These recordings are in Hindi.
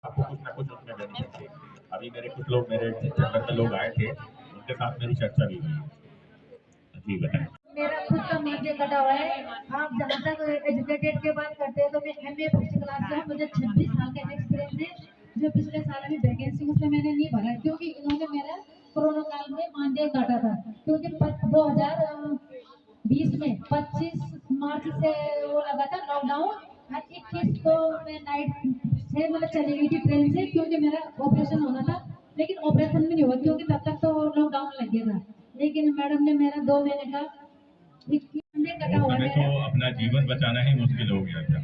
आपको कुछ ना कुछ उसमें बेनिफिट थे। अभी मेरे कुछ लोग मेरे चैम्बर में लोग आए थे, उनके साथ मेरी चर्चा भी हुई। जी बताएं। मेरा खुद का मार्जिन कटा हुआ है। आप जहाँ तक एजुकेटेड की बात करते हैं तो मैं MA फर्स्ट क्लास से हूँ, मुझे 26 साल का एक्सपीरियंस है। जो पिछले साल अभी वैकेंसी उसमें मैंने नहीं भरा क्योंकि इन्होंने मेरा कोरोना काल में मानदेय काटा था, क्योंकि 2020 में 25 मार्च से वो लगा था लॉकडाउन, और 21 को मैं नाइट से मतलब चली गई थी ट्रेन से, क्योंकि मेरा ऑपरेशन होना था। लेकिन ऑपरेशन भी नहीं हुआ क्योंकि तब तक तो लॉकडाउन लग गया था। लेकिन मैडम ने मेरा 2 महीने का कटा हुआ है तो अपना जीवन बचाना ही मुश्किल हो गया था।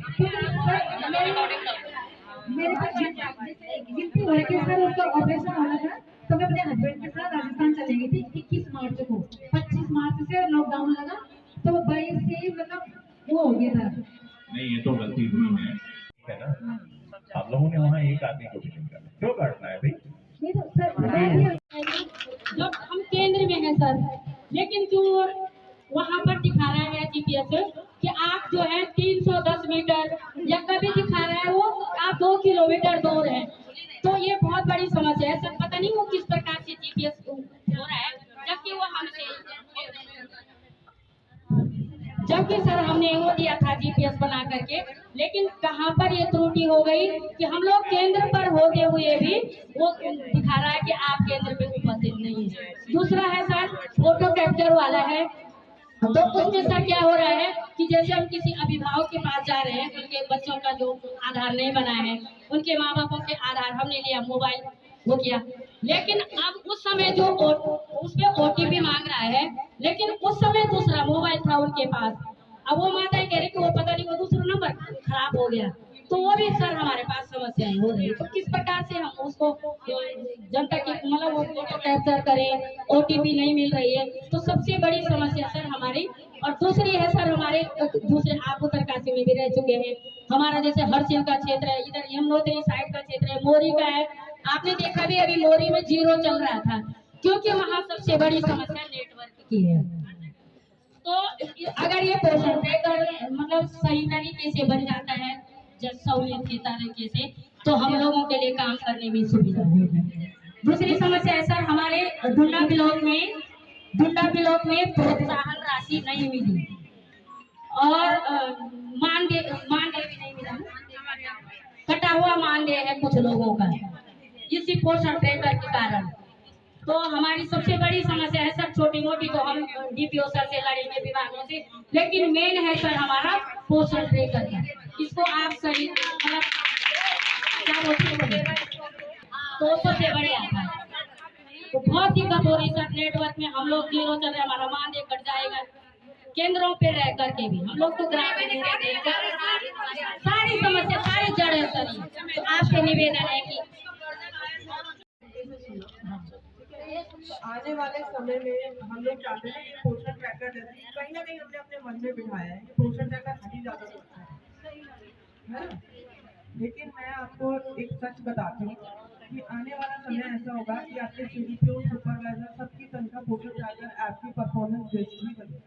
मेरे पास गिनती हुआ कि सर उसका ऑपरेशन होना था, तो मैं अपने हस्बैंड के साथ राजस्थान चली गई थी 21 मार्च को। 25 मार्च से लॉकडाउन लगा, तो 22 से मतलब वो हो गया था। नहीं, ये तो गलती हुई है ना। हम लोगों ने वहाँ एक आदमी को भी नहीं काटा, क्यों काटना है भाई? नहीं तो सर जब हम केंद्र में हैं सर, लेकिन जो वहाँ पर दिखा रहा है GPS कि आप जो है 310 मीटर या कभी दिखा रहा है वो आप 2 किलोमीटर दूर है, तो ये बहुत बड़ी समस्या है सर। पता नहीं वो किस प्रकार से GPS हो रहा है, जबकि वो जबकि सर हमने वो दिया था GPS बना करके। लेकिन कहाँ पर ये त्रुटि हो गई कि हम लोग केंद्र पर होते हुए भी वो दिखा रहा है कि आप केंद्र पे उपस्थित नहीं है। दूसरा है सर फोटो कैप्चर वाला है, तो उसमें सर क्या हो रहा है कि जैसे हम किसी अभिभावक के पास जा रहे हैं, उनके बच्चों का जो आधार नहीं बना है, उनके माँ बापों के आधार हमने लिया, मोबाइल वो किया, लेकिन अब उस समय जो उसमें OTP मांग रहा है, लेकिन उस समय दूसरा मोबाइल था उनके पास। अब वो माता कह रही कि वो पता नहीं वो दूसरा नंबर खराब हो गया, तो वो भी सर हमारे पास समस्याएं हो रही। तो किस प्रकार से हम उसको जनता के मतलब वो फोटो कैप्चर करें, OTP नहीं मिल रही है, तो सबसे बड़ी समस्या सर हमारी। और दूसरी है सर हमारे दूसरे आप उत्तरकाशी में भी रह चुके हैं, हमारा जैसे हरसिल का क्षेत्र है, इधर यमुनोत्री साइड का क्षेत्र है, मोरी का है। आपने देखा भी अभी मोरी में 0 चल रहा था, क्योंकि वहाँ सबसे बड़ी समस्या नेटवर्क की है। तो अगर ये पोषण पेकर मतलब सही तरीके से बन जाता है, जब सहूलियत के तरीके से, तो हम लोगों के लिए काम करने में सुविधा होगी। दूसरी समस्या है सर हमारे डुंडा ब्लॉक में प्रोत्साहन राशि नहीं मिली और मानदेय भी नहीं मिला, कटा हुआ मानदेय है कुछ लोगों का इसी पोषण पेकर के कारण। तो हमारी सबसे बड़ी समस्या है सर, छोटी मोटी तो हम DPO सर से लड़ेंगे विभागों से, लेकिन मेन है सर हमारा पोषण पेकर का। इसको आप सही मतलब क्या बोलते हैं, तो सबसे बढ़िया था। तो बहुत ही कठोरी सर, नेटवर्क में हम लोग 0 चल रहे, हमारा मानदेय कट जाएगा। केंद्रों पे रह करके भी हम लोग तो ग्रामीण सारी समस्या सारी जड़ है सर। तो आपसे निवेदन है कि आने वाले समय में हम लोग चाहते हैं कि पोषण ट्रैकर जैसे कहीं ना कहीं हमने अपने मन में बिठाया है कि पोषण ट्रैकर हट ही ज्यादा सोचता है ना। लेकिन मैं आपको एक सच बताती हूँ कि आने वाला समय ऐसा होगा कि आपके CDPO सुपरवाइजर सबकी तनख्वाह पोषण ट्रैकर ऐप की परफॉर्मेंस बेस्ड ही बनेगी।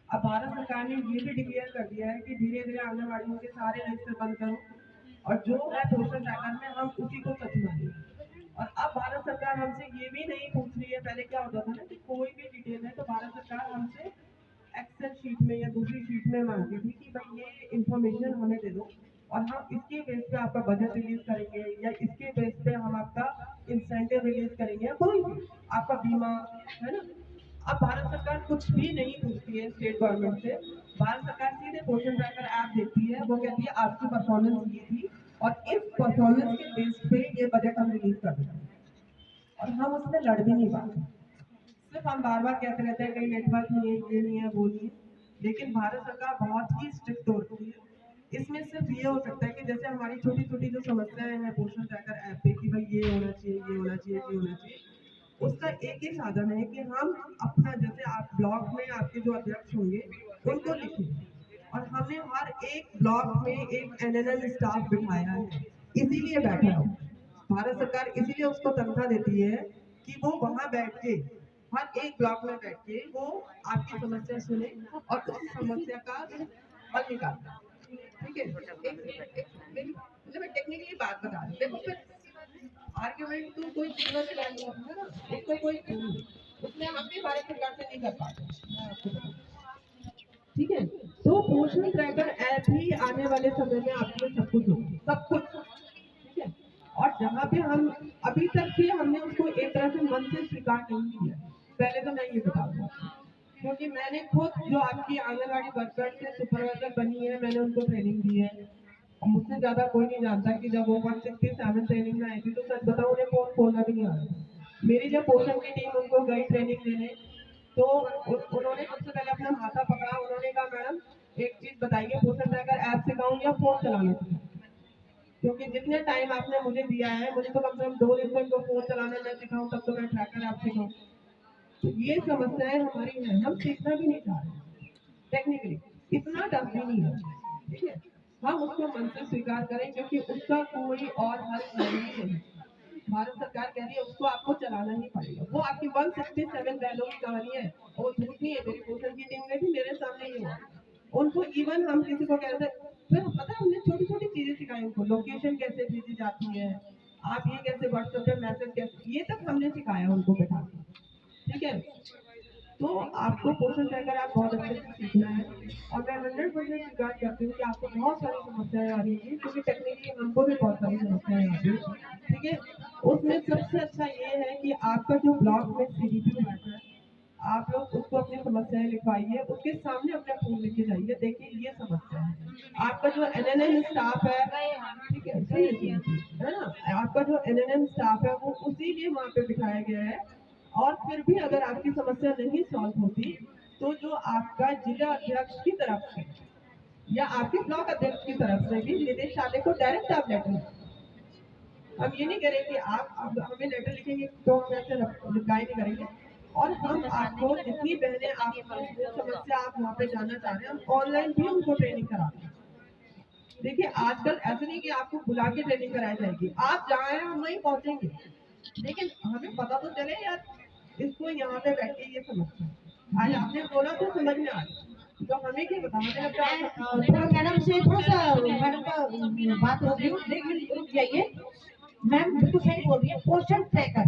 अब भारत सरकार ने ये भी डिक्लेयर कर दिया है कि धीरे धीरे आंगनबाड़ियों के सारे रजिस्टर बंद करो और जो है पोषण ट्रैकर में हम उसी को सच मानेंगे। और अब भारत सरकार हमसे ये भी नहीं पूछ रही है, पहले क्या होता था ना कि कोई भी डिटेल है तो भारत सरकार हमसे एक्सेल शीट में या दूसरी शीट में मांगती थी कि भाई ये इन्फॉर्मेशन हमें दे दो और हम इसके बेस पे आपका बजट रिलीज करेंगे या इसके बेस पे हम आपका इंसेंटिव रिलीज करेंगे या कोई भी आपका बीमा है ना। अब भारत सरकार कुछ भी नहीं पूछती है स्टेट गवर्नमेंट से, भारत सरकार सीधे पोषण ट्रैकर ऐप देती है, वो कहती है आपकी परफॉर्मेंस ये थी और इस परफॉर्मेंस के बेस पे ये बजट हम रिलीज कर देते हैं और हम उसमें लड़ भी नहीं पाते। सिर्फ हम बार बार कहते रहते हैं कहीं नेटवर्क नहीं है, ये नहीं है, वो नहीं है, लेकिन भारत सरकार बहुत ही स्ट्रिक्ट होती है। इसमें सिर्फ ये हो सकता है कि जैसे हमारी छोटी छोटी जो समस्याएं हैं पोषण ट्रैकर ऐप पे कि भाई ये होना चाहिए, ये होना चाहिए, ये होना चाहिए, उसका एक ही साधन है कि हम अपना जैसे आप ब्लॉक में आपके जो अध्यक्ष होंगे उनको लिखें और हमने हर एक ब्लॉक में एक NNM स्टाफ बिठाया है, इसीलिए बैठा हो। भारत सरकार इसीलिए उसको तनख्वाह देती है कि वो वहां बैठ के हर एक ब्लॉक में बैठ के वो आपकी समस्या सुने और उस समस्या का हल निकाले। ठीक है, मतलब टेक्निकली बात बता रही हूँ। देखो फिर आर्ग्यूमेंट तो कोई सिल्वर से लाइन है ना, उसको कोई उसमें हम भी भारत सरकार से नहीं कर पाते, मैं आपको बताऊं। ठीक है, तो पोषण ट्रैकर ऐप ही आने वाले समय में आपके सब कुछ होगा, सब कुछ। ठीक है, और जहाँ पे हम अभी तक भी हमने उसको एक तरह से मन से स्वीकार नहीं किया, पहले तो मैं ये बताऊंगा, क्योंकि मैंने खुद जो आपकी आंगनवाड़ी वर्कर से सुपरवाइजर बनी है, मैंने उनको ट्रेनिंग दी है। और मुझसे ज्यादा कोई नहीं जानता कि जब वो 167 ट्रेनिंग में आई थी, तो सच बताऊं उन्हें फोन खोलना भी नहीं आता। मेरी जब पोषण की टीम उनको गई ट्रेनिंग देने, तो उन्होंने सबसे पहले अपना माथा पकड़ा, उन्होंने कहा मैडम एक चीज बताइए, पोषण ट्रैकर ऐप सिखाऊं या फोन चलाना सिखाऊं? क्योंकि जितने टाइम आपने मुझे दिया है, मुझे तो कम से कम 2 दिन को इनको फोन चलाना मैं सिखाऊं, तब तो मैं ट्रैकर ऐप सिखाऊं। तो ये समस्याएं हमारी हैं, हम सीखना भी नहीं चाह रहे टेक्निकली, इतना टफ भी नहीं है। ठीक है, हम उसको मन से स्वीकार करें, क्योंकि उसका कोई और हल नहीं है। भारत सरकार कह रही है उसको आपको चलाना ही पड़ेगा। वो आपकी 167 बैलों की कहानी है, वो झूठ नहीं है। मेरी पोषण की टीम में भी मेरे सामने ही हुआ, उनको इवन हम किसी को कह रहे थे, फिर पता है हमने छोटी छोटी चीजें सिखाई उनको, लोकेशन कैसे भेजी जाती है, आप ये कैसे व्हाट्सएप पे मैसेज कैसे, ये तक हमने सिखाया उनको बैठा के। ठीक है, तो आपको पोषण ट्रैकर आप बहुत अच्छे से सीखना है, और मैं 100% स्वीकार करती हूँ कि आपको बहुत सारी समस्याएं आ रही है, क्योंकि टेक्निकली हमको भी बहुत सारी समस्याएं आ रही है। ठीक है, उसमें सबसे अच्छा ये है कि आपका जो ब्लॉक में CDP है, आप लोग उसको अपनी समस्याएं लिखवाइए, उसके सामने अपना फोन लेके जाइए, देखिए ये समस्या है। आपका जो NNM स्टाफ है, ठीक है ना, आपका जो NNM स्टाफ है वो उसी लिए वहाँ पे बिठाया गया है। और फिर भी अगर आपकी समस्या नहीं सॉल्व होती, तो जो आपका जिला अध्यक्ष की तरफ से या आपके ब्लॉक अध्यक्ष की तरफ से भी निदेशालय को डायरेक्ट आप लेटर, हम ये नहीं करें कि आप हमें लेटर लिखेंगे तो हम ऐसे रिप्लाई नहीं करेंगे, और हम आपको जितनी बहनें आप समस्या आप वहाँ पे जानना चाह रहे हैं, हम ऑनलाइन भी उनको ट्रेनिंग कराते हैं। देखिए आजकल ऐसा नहीं कि आपको बुला के ट्रेनिंग कराई जाएगी, आप जहाँ हैं हम वहीं पहुँचेंगे, लेकिन हमें पता तो चले यार इसको यहाँ पे बैठ के ये समस्या, आज आपने बोला तो समझ में आ गया, तो हमें क्या पता, हमें लगता है थोड़ा मैडम से थोड़ा सा मैडम का बात हो गई, लेकिन रुक जाइए मैम, बिल्कुल सही बोल रही है। पोषण ट्रैकर,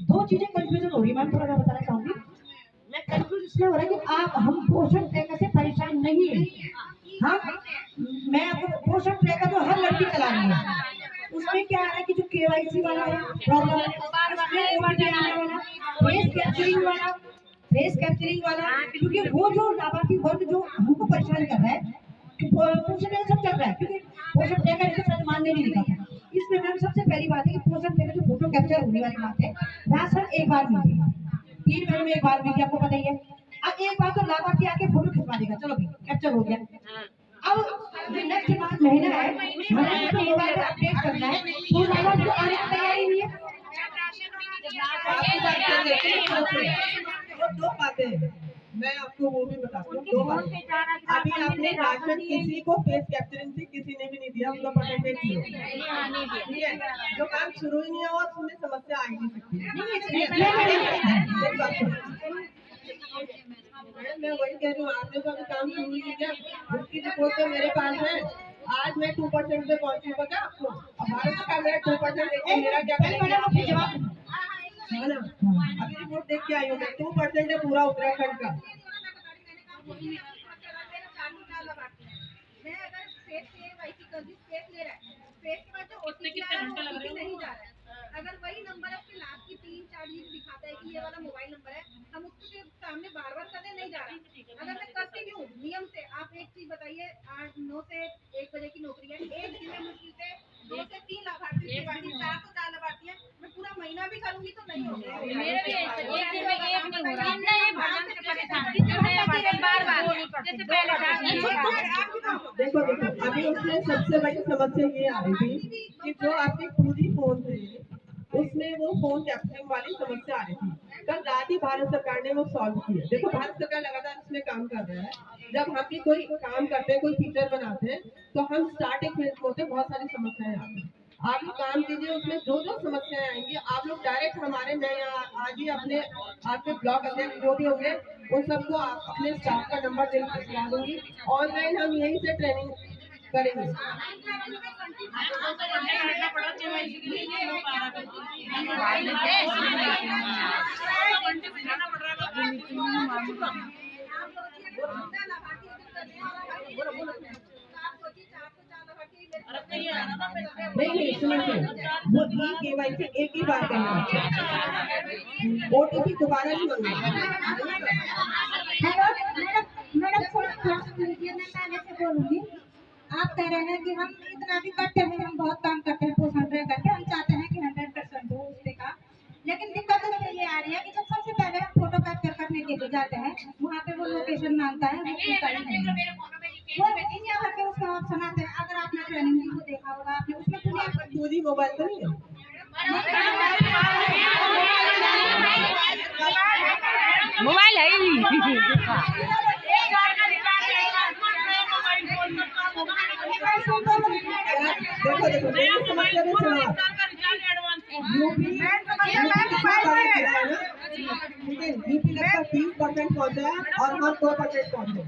दो चीजें कंफ्यूजन हो रही है मैम, थोड़ा सा बताना चाहूंगी मैं। कंफ्यूज इसलिए हो रहा है कि आप हम पोषण ट्रैकर से परेशान नहीं है, हम मैं आपको पोषण ट्रैकर तो हर लड़की चला रही है, उसमें क्या है कि जो KYC वाला है प्रॉब्लम है, फेस कैप्चरिंग वाला, क्योंकि वो जो लाभार्थी वर्ग जो हमको परेशान कर रहा है, पोषण ट्रैकर सब चल रहा है, क्योंकि पोषण ट्रैकर इसको शायद मानने नहीं लिखा था। इसमें मैम सबसे पहली बात है कि पोषण ट्रैकर जो फोटो कैप्चर होने वाली बात है, राशन एक बार मिलती है, 3 महीने में एक बार मिलती है, आपको पता ही है। अब एक बार तो लाभार्थी आके फोटो खिंचवा देगा, चलो भाई कैप्चर हो गया। अब जो नेक्स्ट महीना है, हमें उसको मोबाइल पे अपडेट करना है, तो लाभार्थी को आने की तैयारी नहीं है। वो 2 बातें हैं, मैं आपको वो भी बताती हूँ, 2 बातें। अभी आपने राशन किसी को फेस कैप्चरिंग से किसी ने भी नहीं दिया, उसका परसेंटेज ठीक है, जो काम शुरू ही नहीं हुआ उसमें समस्या आ ही नहीं सकती। मैं वही कह रही हूँ, आपने तो अभी काम शुरू ही नहीं किया, उसकी रिपोर्ट तो मेरे पास है। आज मैं 2% पे पहुंची, पता आपको? अब भारत सरकार मेरा 2% देखिए, मेरा क्या करेगी? है ना, अभी रिपोर्ट देख के आई हूँ मैं, 2% है पूरा उत्तराखंड का। अगर वही नंबर आपके लास्ट की 3-4 डिजिट दिखाता है कि ये वाला मोबाइल नंबर है, हम उसके सामने बार बार करने नहीं जा रहे। अगर मैं करती हूँ नियम से, आप एक चीज बताइए, 9 से 1 बजे की नौकरी है, एक दिन में मुश्किल से 2 से 3 लाभार्थी, 4 से 4 लाभार्थी है, मैं पूरा महीना भी करूंगी तो नहीं होगा। मेरा भी ऐसा, एक दिन में एक नहीं हो रहा, नए भजन से परेशान, नया भजन बार-बार जैसे पहले देखो अभी उसमें सबसे बड़ी समस्या ये आ रही थी कि जो आपके पूरी फोन थे उसमें वो फोन कैप्चरिंग वाली समस्या आ रही थी। कल रात ही भारत सरकार ने वो सॉल्व किया। देखो भारत सरकार लगातार इसमें काम कर रहा है। जब हम भी कोई काम करते हैं, कोई फीचर बनाते हैं, तो हम स्टार्टिंग फेज में होते हैं, बहुत सारी समस्याएं आती हैं। आप लोग काम कीजिए, उसमें जो जो समस्याएं आएंगी आप लोग डायरेक्ट हमारे, मैं यहाँ आज ही अपने आपके ब्लॉक अध्यक्ष जो भी होंगे उन सबको अपने स्टाफ का नंबर दिला दूंगी। ऑनलाइन हम यहीं से ट्रेनिंग करेंगे। नहीं सुनिए, वो KYC एक ही बार करना, OTP दोबारा नहीं मांगना। हेलो मैडम थोड़ा सुनिए, मैं पहले से बोलूंगी। आप कह रहे हैं कि हम इतना भी करते हैं, हम बहुत काम करते हैं, पोषण रह करके हम चाहते हैं कि 100% हो उस पे का। लेकिन दिक्कत उसमें ये आ रही है कि जब सबसे पहले हम फोटो कैप्चर करने के लिए जाते हैं, वहाँ पे वो लोकेशन मांगता है, वो होता ही नहीं है। वो इंडिया भर के उसका ऑप्शन आते हैं। अगर आपने ट्रेनिंग को देखा होगा, आपने उसमें दुनिया दूरी मोबाइल तो नहीं है। मोबाइल है ही देखो देखो मेरी समस्या में सुनो, यूपी लगता 20% पहुंचा है और हम 2% पहुंचे।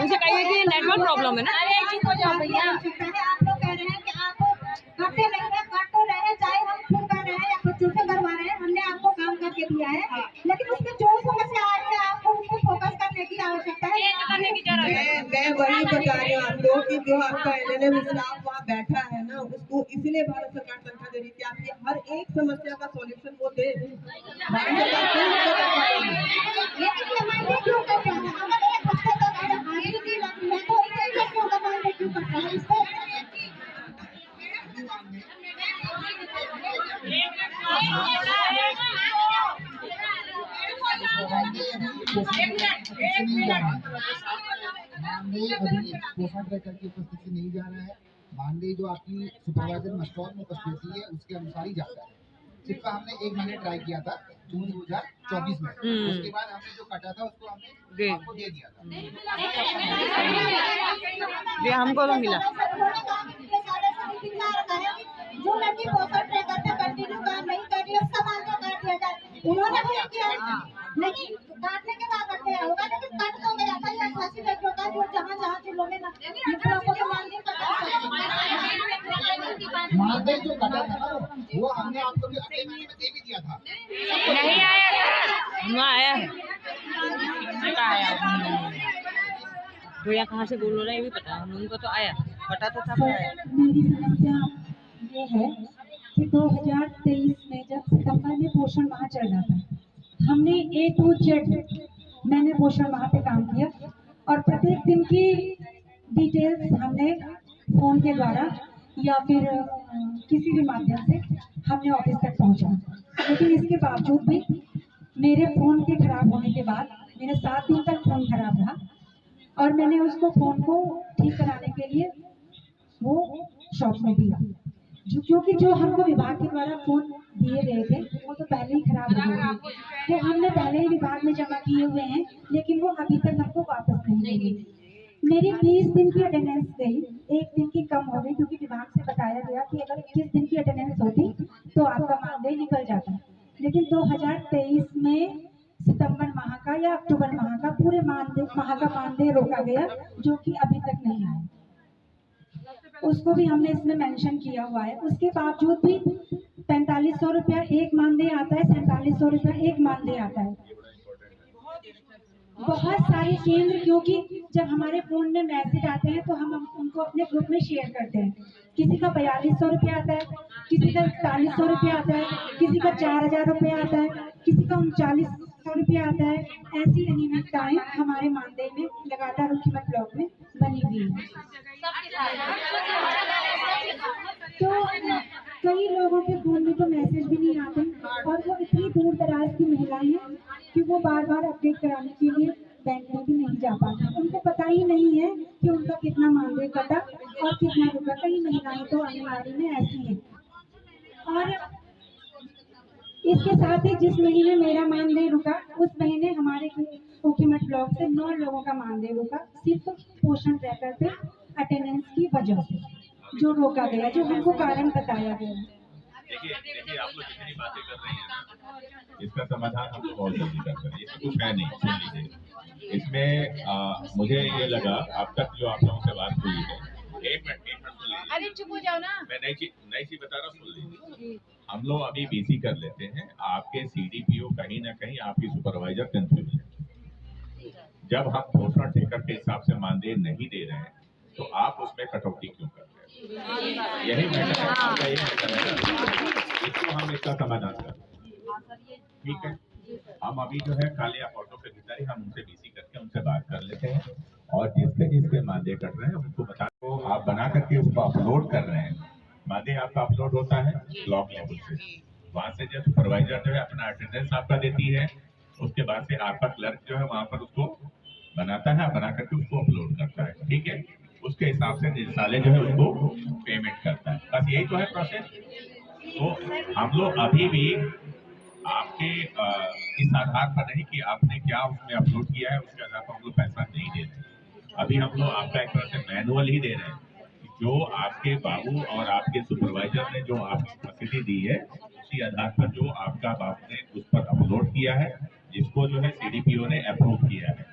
उनसे कहिए कि नेटवर्क प्रॉब्लम है ना। अरे एक चीज हो जाओ भैया, आप लोग कह रहे हैं कि आप करते नहीं है, कर तो रहे हैं, चाहे हम खुद कर रहे हैं या बच्चों से करवा रहे हैं, हमने आपको काम करके दिया है, लेकिन उसमें जो समस्या आ रही है आपको उसमें फोकस करने की आवश्यकता है। मैं वही बता रही हूँ आपको कि जो आपका LLM स्टाफ वहाँ बैठा है ना, उसको इसलिए भारत सरकार तनख्वाह दे रही थी आपकी हर एक समस्या का सॉल्यूशन वो दे। भारत सरकार लेकिन हमारे क्यों करते हैं? अगर एक हफ्ते तक अगर हाजिरी की बात है तो इसे क्यों करवाने क्यों करता है इसको? मानदेय अभी पोषण ट्रैकर की उपस्थिति नहीं जा रहा है। मानदेय जो आपकी सुपरवाइजर मस्टॉल में उपस्थिति है उसके अनुसार ही जाता है। सिर्फ हमने 1 महीने ट्राई किया था जून 2024 में, उसके बाद हमने जो कटा था उसको हमने आपको दे दिया था। ये हमको तो मिला। जो लड़की पोषण ट्रैकर पे कंटिन्यू काम नहीं कर रही है उसका मानदेय काट दिया जाए। उन्होंने भी किया, लेकिन काटने के बाद कटते होगा, लेकिन कट तो गया था ये 88 लड़कियों का जो जहाँ जिलों में मानदेय जो कटा था ना वो हमने आपको भी अगले महीने में दे भी दिया था। नहीं आया है, ना आया भैया कहाँ से बोल रहे हैं ये भी पता है उनको, तो आया पता तो था। मेरी समस्या ये है कि 2023 में जब सितंबर में पोषण माह चल रहा था, हमने A to Z मैंने पोषण माह पे काम किया और प्रत्येक दिन की डिटेल्स हमने फोन के द्वारा या फिर किसी भी माध्यम से हमने ऑफिस तक पहुंचा। लेकिन इसके बावजूद भी मेरे फोन के खराब होने के बाद मेरे 7 दिन तक फोन खराब रहा और मैंने उसको फोन को ठीक कराने के लिए वो शॉप में दिया, क्योंकि जो हमको विभाग के द्वारा फोन दिए गए थे वो तो पहले ही खराब हो गए थे, वो हमने पहले ही विभाग में जमा किए हुए हैं, लेकिन वो अभी तक हमको वापस नहीं मिले। मेरी 20 दिन की अटेंडेंस गई, 1 दिन की कम हो गई, क्योंकि विभाग से बताया गया कि अगर 21 दिन की अटेंडेंस होती तो आपका मानदेय निकल जाता। लेकिन 2023 में सितंबर माह का या अक्टूबर माह का पूरे माह का मानदेय रोका गया, जो कि अभी तक नहीं आया। उसको भी हमने इसमें मेंशन किया हुआ है। उसके बावजूद भी 4500 रुपया एक मानदेय आता है, 4700 रुपया एक मानदेय आता है। बहुत सारे केंद्र, क्योंकि जब हमारे फोन में मैसेज आते हैं तो हम उनको अपने ग्रुप में शेयर करते हैं। किसी का 4200 रुपया आता है, किसी का 4100 रुपया आता है, किसी का 4000 रुपया आता है, किसी का 3900 रुपया आता है। ऐसी अनियमितताएं हमारे मानदेय में लगातार रुखीमत ब्लॉक में बनी हुई है। तो कई लोगों के फोन में तो मैसेज भी नहीं आते और वो इतनी दूर दराज की महिलाएं हैं कि वो बार बार अपडेट कराने के लिए बैंक में भी नहीं जा पाती। उनको पता ही नहीं है कि उनका कितना मानदेय कटा और कितना रुका। कई महिलाएं तो आंगनबाड़ी में ऐसी हैं। और इसके साथ ही जिस महीने मेरा मानदेय रुका उस महीने हमारे ऊखीमठ ब्लॉक से 9 लोगों का मानदेय रोका, सिर्फ पोषण ट्रैकर पे अटेंडेंस की वजह से जो रोका गया, जो हमको कारण बताया गया। देखिए आप लोग जितनी बातें कर रही हैं ना, इसका समाधान हम लोग बहुत जल्दी करते हैं। इसमें कुछ है नहीं, सुन लीजिए। इसमें मुझे ये लगा अब तक जो आप लोगों से बात हुई है, एक मिनट सुन लीजिए। अरे चुप हो जाओ ना। मैं नई चीज बता रहा हूँ, सुन लीजिए। हम लोग अभी बीसी कर लेते हैं, आपके सीडीपीओ कहीं ना कहीं आपकी सुपरवाइजर कंफ्यूज है। जब हम पोषण टिकट के हिसाब से मानदेय नहीं दे रहे हैं तो आप उसमें कटौती क्यों कर रहे हैं? यही मैटर है, आपका यही मैटर है ना। इसको हम इसका समाधान करें, ठीक है। हम अभी जो है काले ऑटो के भीतर ही हम उनसे बीसी करके उनसे बात कर लेते हैं, और जिसके मानदेय कट रहे हैं उनको बता को आप बना करके उसको अपलोड कर रहे हैं। मानदेय आपका अपलोड होता है ब्लॉक लेवल से, वहाँ से जो सुपरवाइजर जो है अपना अटेंडेंस आपका देती है, उसके बाद से आपका क्लर्क जो है वहाँ पर उसको बनाता है, बना करके उसको अपलोड करता है, ठीक है। उसके हिसाब से निदेशालय जो है उसको पेमेंट करता है। बस यही तो है प्रोसेस। तो हम लोग अभी भी आपके इस आधार पर नहीं कि आपने क्या उसमें अपलोड किया है, उसके आधार पर हम लोग पैसा नहीं दे रहे। अभी हम लोग आपका एक तरह से मैनुअल ही दे रहे हैं, जो आपके बाबू और आपके सुपरवाइजर ने जो आपको फैसिलिटी दी है, उसी आधार पर जो आपका बाबू ने उस पर अपलोड किया है, जिसको जो है सीडीपीओ ने अप्रूव किया है,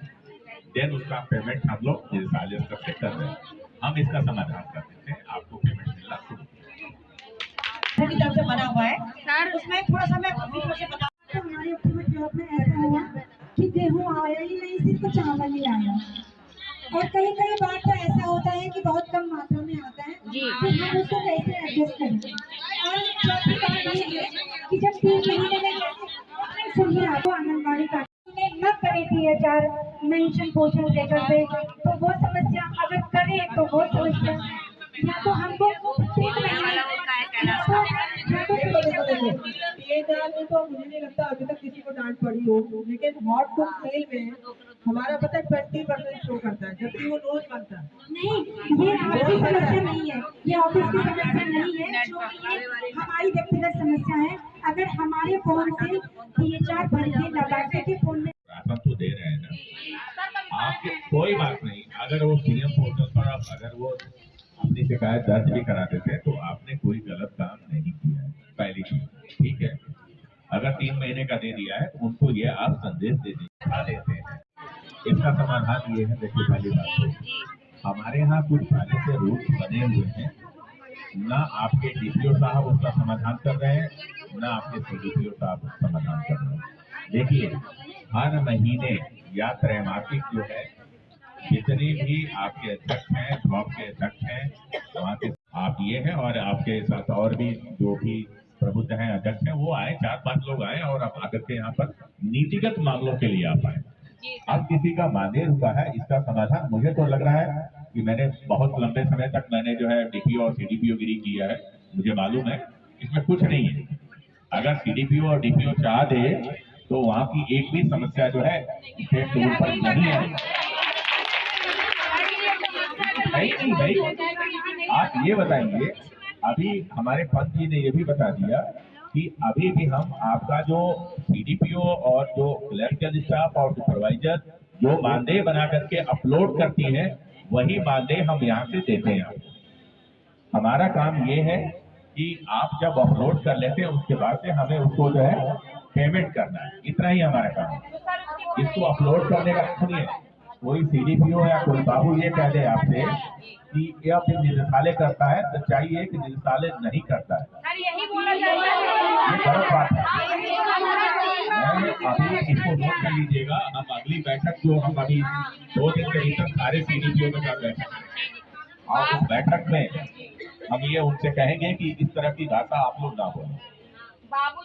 देन उसका पेमेंट हम लोग निदेशालय स्तर से कर रहे हैं। हम इसका समाधान कर देते हैं, आपको पेमेंट मिलना शुरू की तरफ से बना हुआ है सर, उसमें थोड़ा सा मैं वीडियो से बता। तो हमारे ऊखीमठ ब्लॉक में ऐसा हुआ कि गेहूँ आया ही नहीं, सिर्फ चावल ही आया। और कई बार तो ऐसा होता है कि बहुत कम मात्रा में आता है तो हम उसको कैसे एडजस्ट करें। और चौथी बात ये है कि जब 3 महीने में सुनिए आपको आंगनबाड़ी का न करे THR मेंशन पोषण लेकर पे, तो वो समस्या अगर करे तो वो समस्या, या तो हमको 3 महीने THR में तो मुझे नहीं लगता अभी तक किसी को डांट पड़ी हो, लेकिन हॉट कुक सेल में हमारा पता 20% शो करता है, जबकि वो रोज बनता है। नहीं, ये आपकी समस्या नहीं है, ये ऑफिस की समस्या नहीं है, क्योंकि ये हमारी व्यक्तिगत समस्या है। अगर हमारे फोन से THR भर के लगा के फोन में राशन तो दे रहे हैं ना, आपके कोई बात नहीं। अगर वो सीएम पोर्टल पर आप अगर वो अपनी शिकायत दर्ज भी करा देते हैं तो आपने कोई गलत काम नहीं किया है, पहली चीज, ठीक है। अगर 3 महीने का दे दिया है तो उनको ये आप संदेश दे देते हैं। इसका समाधान ये है, देखिए पहली बात तो हमारे यहाँ कुछ पहले से रूल्स बने हुए हैं, ना आपके डीपीओ साहब उसका समाधान कर रहे हैं, ना आपके सीडीपीओ साहब उसका समाधान कर रहे हैं। देखिए हर महीने या त्रैमासिक जो है, जितने भी आपके अध्यक्ष हैं, ब्लॉक के अध्यक्ष हैं, वहाँ के आप ये हैं, और आपके साथ और भी जो भी प्रबुद्ध हैं, अध्यक्ष हैं, वो आए, 4-5 लोग आए और आप आकर के यहाँ पर नीतिगत मामलों के लिए आप आए। अब किसी का मानदेय रुका है, इसका समाधान मुझे तो लग रहा है कि मैंने बहुत लंबे समय तक मैंने जो है डीपीओ और सीडीपीओ गिरी किया है, मुझे मालूम है इसमें कुछ नहीं है। अगर सीडीपीओ और डीपीओ चाह दे तो वहाँ की एक भी समस्या जो है स्टेट लेवल पर नहीं है। नहीं, आप ये बताइए, अभी हमारे पंत जी ने ये भी बता दिया कि अभी भी हम आपका जो सीडीपीओ और जो क्लर्कल स्टाफ और सुपरवाइजर जो मानदेय बना करके अपलोड करती हैं, वही मानदेय हम यहाँ से देते हैं आपको। हमारा काम ये है कि आप जब अपलोड कर लेते हैं उसके बाद से हमें उसको जो है पेमेंट करना है, इतना ही हमारा काम है। इसको अपलोड करने का, सुनिए, कोई सीडीपीओ या कोई बाबू ये कह दे आपसे कि यह फिर निदेशालय करता है, सच्चाई है कि निदेशालय नहीं करता है, ये गलत बात है। अभी इसको नोट कर लीजिएगा, हम अगली बैठक जो हम अभी 2 दिन के भीतर सारे सीडीपीओ के साथ बैठक, और उस बैठक में हम ये उनसे कहेंगे कि इस तरह की भाषा आप लोग ना बोलें।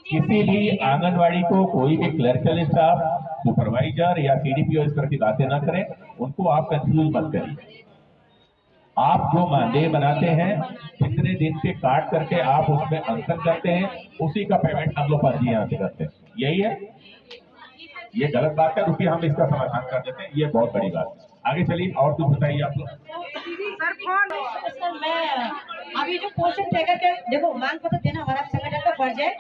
किसी भी आंगनवाड़ी को कोई भी क्लर्कल स्टाफ, सुपरवाइजर या सीडीपीओ इस तरह की बातें ना करें, उनको आप कंफ्यूज मत करिए। आप जो मानदेय बनाते हैं, कितने दिन के काट करके आप उसमें अंकन करते हैं, उसी का पेमेंट हम लोग पर्ची यहाँ से करते हैं, यही है। ये गलत बात है, रुकिए हम इसका समाधान कर देते हैं, ये बहुत बड़ी बात है। आगे चलिए, और कुछ बताइए आप लोग। सर मैं अभी जो पोषण ट्रैकर के देखो मांग पत्र देना हमारा संगठन का फर्ज है।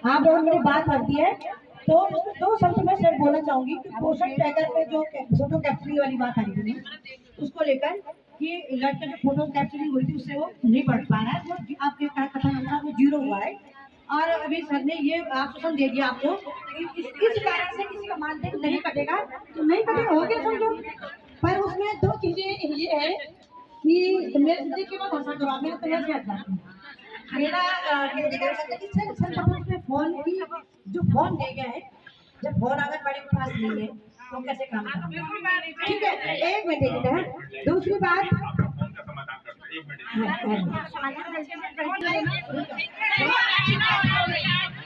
हाँ बहुत मेरी बात होती है तो दो शब्द मैं सर बोलना चाहूंगी कि पोषण ट्रैकर में जो फोटो कैप्चरिंग वाली बात आ रही थी उसको लेकर कि लड़का जो फोटो कैप्चरिंग हुई थी उससे वो नहीं बढ़ पा रहा है, वो आपके कथन अनुसार वो 0 हुआ है। और अभी सर ने ये आश्वासन दे दिया आपको इस कारण से किसी का मानदेय नहीं कटेगा, तो नहीं कटेगा, हो गया समझो। पर उसमें 2 चीजें ये है कि मेरे जिंदगी के बाद भरोसा करो, मेरा तो वैसे आता है मेरा सर उसमें फोन की जो फोन दे गया है, जब फोन आंगनबाड़ी के पास नहीं है तो कैसे काम करें? ठीक है, 1 मिनट है। दूसरी बात फोन का समाधान करते हैं, 1 मिनट।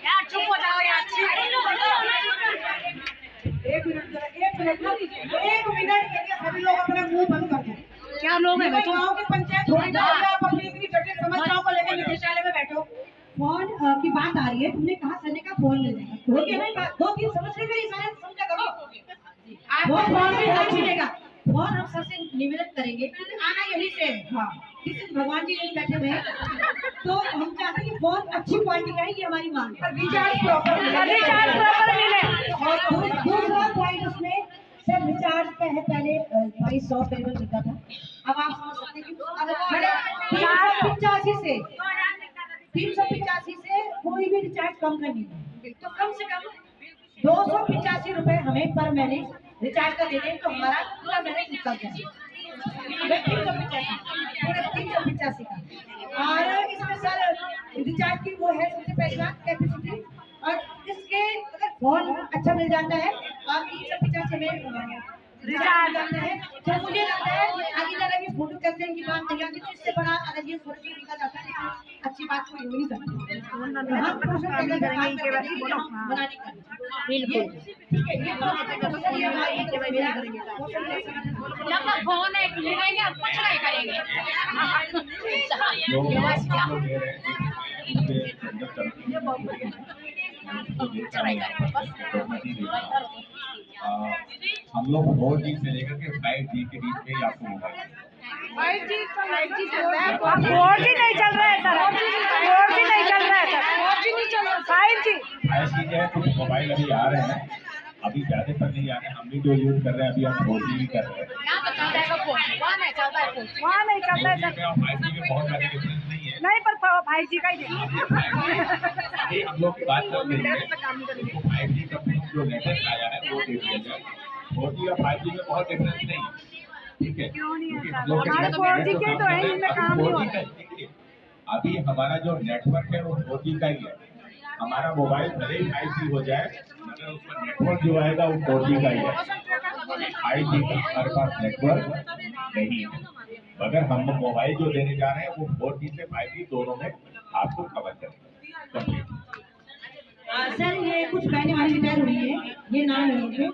यार चुप हो जाओ यार। 1 मिनट के लिए सभी लोग अपना मुंह बंद कर दें। क्या लोग हैं बच्चों? गाँव की पंचायत आप अपनी इतनी जटिल समस्याओं को लेकर निदेशालय में बैठो। फोन की बात आ रही है, तुमने कहा सर ने कहा फोन ले लेगा, हो गया ना बात? 2-3 समझ रही मेरी सारे समझा करो। वो फोन भी नहीं मिलेगा। फोन हम सबसे निवेदन करेंगे आना यहीं से है। हाँ, किसी भगवान जी यहीं बैठे हुए हैं, तो हम चाहते हैं कि फोन अच्छी क्वालिटी का है, ये हमारी मांग है। रिचार्ज प्रॉपर मिले। और दूसरा पॉइंट उसमें सर रिचार्ज का है, पहले 250 करीबन मिलता था, अब आप समझ सकते हैं कि अगर 385 से कोई भी रिचार्ज कम करनी है तो कम से कम 285 रुपए हमें पर महीने रिचार्ज का दे दें तो हमारा पूरा महीने निकल जाए। 385 का। और इसमें सर रिचार्ज की वो है सबसे पहली बात कैपेसिटी, और इसके अगर फोन अच्छा मिल जाता है और 385 में रिचार्ज करते हैं तो मुझे लगता है आगे जाकर भी फोटो कैप्चरिंग की बात नहीं आती, तो इससे बड़ा अगर ये फोटो निकल जाता है अच्छी बात कोई हो नहीं सकती। हम पोषण ट्रैकर बनाने का बिल्कुल ठीक है, जब तक फोन है लेंगे अब कुछ नहीं करेंगे। हम लोग 4G से लेकर के 5G के बीच में ही आपको मोबाइल 4G नहीं चल रहा है सर, 4G नहीं चल रहा है सर, 4G नहीं चल रहा, 5G जो है कुछ मोबाइल अभी आ रहे हैं, अभी ज्यादा पर नहीं आ रहे हैं, हम भी जो यूज कर रहे हैं अभी हम 4G भी कर रहे हैं। यहाँ तो चलता है फोन, वहाँ नहीं चलता है फोन, वहाँ नहीं चलता है सर, 5G में बहुत ज्यादा डिफरेंस नहीं है। नहीं पर 5G का ही अभी हम लोग की बात चल रही है 5G का जो लेटेस्ट आया है वो देख लिया जाए, 4G और 5G में बहुत डिफरेंस नहीं है, ठीक है? हमारे 4G के तो है, इनमें काम नहीं होता है। अभी हमारा जो नेटवर्क है वो 4G का ही है, हमारा मोबाइल भले ही 5G हो जाए मगर उसका नेटवर्क जो आएगा वो 4G का ही है। 5G का हमारे पास नेटवर्क नहीं है, मगर हम मोबाइल जो देने जा रहे हैं वो 4G से 5G दोनों में आपको कवर करेंगे। सर ये कुछ पहले हमारी रिटायर हुई है, ये नाम है उनके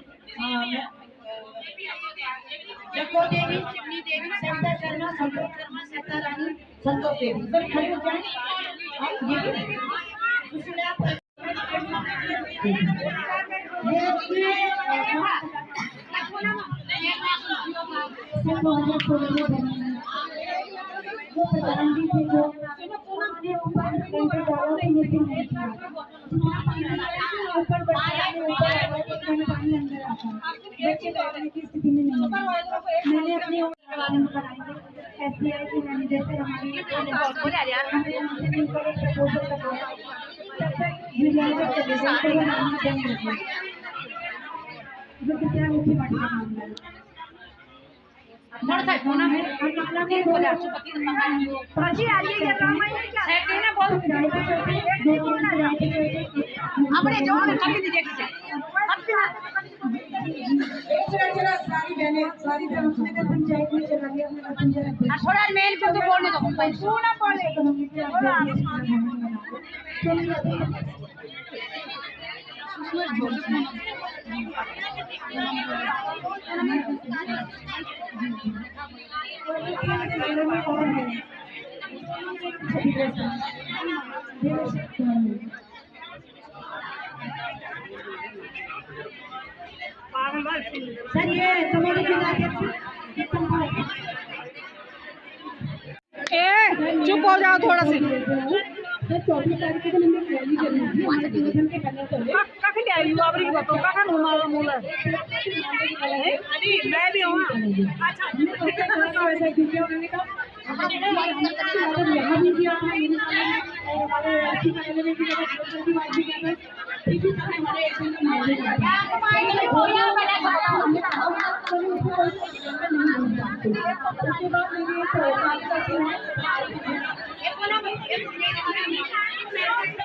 जगो देवी, चिमनी देवी, सविता शर्मा, संतोष शर्मा, सत्ता रानी, संतोष देवी। सर खड़े हो जाए आप, ये उसमें आप वो प्रधान जी थे जो उन्होंने ऊपर टेंडर डाला तो ये भी नहीं था, ऊपर पानी अंदर आता है, बच्चे पढ़ने की स्थिति में नहीं है। मैंने अपने बारे में कराएंगे SBI की मैनेजर से हमारी प्रपोजल लगाया, तब तक विद्यालय चले गए जो कृपया मुख्य पार्टी का मामला है। अपने जो सारी पंचायत में चला गया, थोड़ा मेल पे तो बोलने दो, सर ये कमेटी चुप हो जाओ थोड़ा सा। सर 24 तारीख को हमने रैली करनी थी हमारे संगठन के करने चले काफी ले आई आप री बताओ का हमारा मूल है अभी मैं भी हूं अच्छा ऐसा क्योंकि उन्होंने कहा यहाँ भी किया था और हमारे अच्छी पहले भी किया था बात भी किया था इसी तरह हमारे उसके बाद मेरी